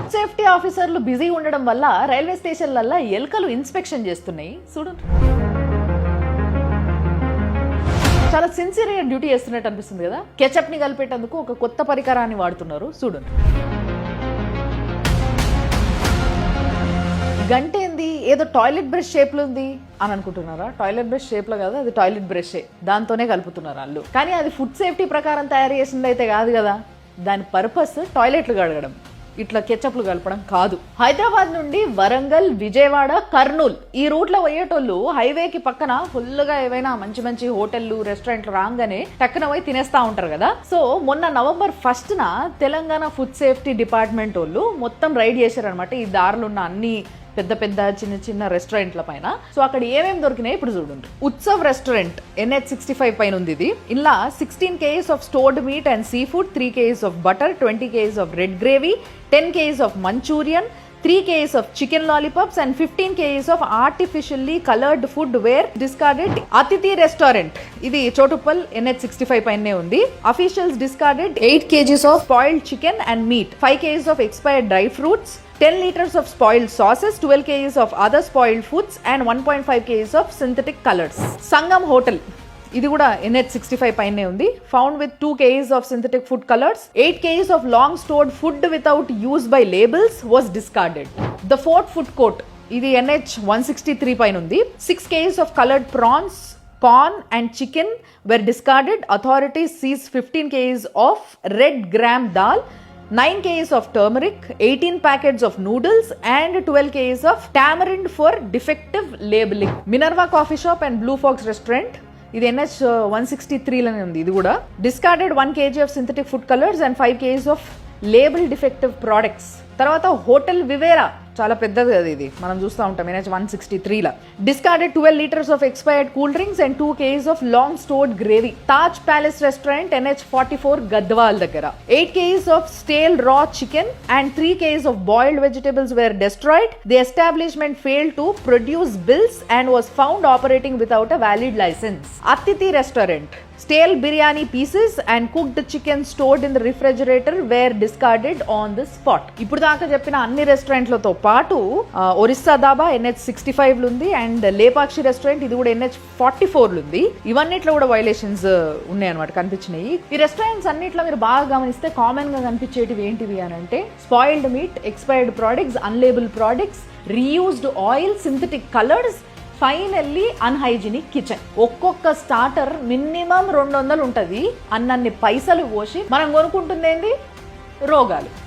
Food safety ఆఫీసర్లు busy ఉండడం వల్ల రైల్వే స్టేషన్లల్లో ఎలుకలు ఇన్స్పెక్షన్ చేస్తున్నాయి. చూడండి, చాలా సిన్సియర్గా డ్యూటీ చేస్తున్నట్టు అనిపిస్తుంది కదా. కెచప్ ని కలిపేటందుకు ఒక కొత్త పరికరాన్ని వాడుతున్నారు. చూడండి, గంట ఏంది, ఏదో టాయిలెట్ బ్రష్ షేప్లో ఉంది అని అనుకుంటున్నారా? టాయిలెట్ బ్రష్ షేప్లో కాదు, అది టాయిలెట్ బ్రషే. దాంతోనే కలుపుతున్నారు వాళ్ళు. కానీ అది ఫుడ్ సేఫ్టీ ప్రకారం తయారు చేసింది అయితే కాదు కదా. దాని పర్పస్ టాయిలెట్లు కడగడం, ఇట్లా కెచప్లు కలపడం కాదు. హైదరాబాద్ నుండి వరంగల్, విజయవాడ, కర్నూల్ ఈ రూట్లో పోయేటోళ్ళు హైవేకి పక్కన ఫుల్గా ఏవైనా మంచి మంచి హోటళ్లు, రెస్టారెంట్లు రాగానే టక్కున పోయి తినేస్తా ఉంటారు కదా. సో మొన్న November 1న తెలంగాణ ఫుడ్ సేఫ్టీ డిపార్ట్మెంట్ వాళ్ళు మొత్తం రైడ్ చేశారనమాట ఈ దారిలో ఉన్న అన్ని పెద్ద పెద్ద చిన్న చిన్న రెస్టారెంట్ల పైన. సో అక్కడ ఏమేమి దొరికినాయి ఇప్పుడు చూడండి. ఉత్సవ్ రెస్టారెంట్ NH65 పైన ఉంది ఇది. ఇలా 16 kgs of stored meet and sea food, 3 kgs of butter, 20 kgs of red gravy, 10 kgs of Manchurian, 3 kgs of chicken lollipops and 15 kgs of artificially colored food were discarded. Atithi restaurant ఇది Choutuppal NH65 పైనే ఉంది. Officials discarded 8 kgs of spoiled chicken and meat, 5 kgs of expired dry fruits, 10 liters of spoiled sauces, 12 kgs of other spoiled foods and 1.5 kgs of synthetic colors. Sangam Hotel ఇది కూడా NH65 పైనే ఉంది. Found with 2 kgs of synthetic food colours, 8 kgs of long stored food without use by labels was discarded. The fort food court ఇది NH163 పైన ఉంది. 6 kgs of coloured prawns, corn and chicken were discarded. Authorities seized 15 kgs of red gram dal, 9 kgs of turmeric, 18 packets of noodles and 12 kgs of tamarind for defective labeling. Minerva Coffee Shop and Blue Fox Restaurant ఇది NH163లోనే ఉంది. ఇది కూడా discarded 1 kg of synthetic food colours and 5 kgs of label defective products. తర్వాత hotel Vivera చాలా పెద్దది కదా ఇది, మనం చూస్తూ ఉంటాం NH163లా. Discarded 12 liters of expired cool drinks and 2 kgs of long stored gravy. Taj Palace restaurant NH44 Gadwal దగ్గర 8 kgs of stale raw chicken and 3 kgs of boiled vegetables were destroyed. The establishment failed to produce bills and was found operating without a valid licence. Atithi restaurant stale biryani pieces and cooked chicken stored in the refrigerator were discarded on the spot. ఇప్పుడు దాకా చెప్పిన అన్ని రెస్టారెంట్లతో పాటు Orissa dhaba NH65 ఉంది and Lepakshi restaurant ఇది కూడా NH44 ఉంది. ఇవన్నిట్లో కూడా వైలేషన్స్ ఉన్నాయి అనమాట, కనిపించినాయి. ఈ రెస్టారెంట్స్ అన్నిట్లో మీరు బాగా గమనిస్తే కామన్ గా కనిపించేటివి ఏంటివి అని అంటే spoiled meat, expired products, unlabelled products, reused oil, synthetic colours, finally unhygienic kitchen. ఒక్కొక్క స్టార్టర్ మినిమం 200 ఉంటుంది. అన్నన్ని పైసలు పోసి మనం కొనుక్కుంటుంది ఏంది? రోగాలు.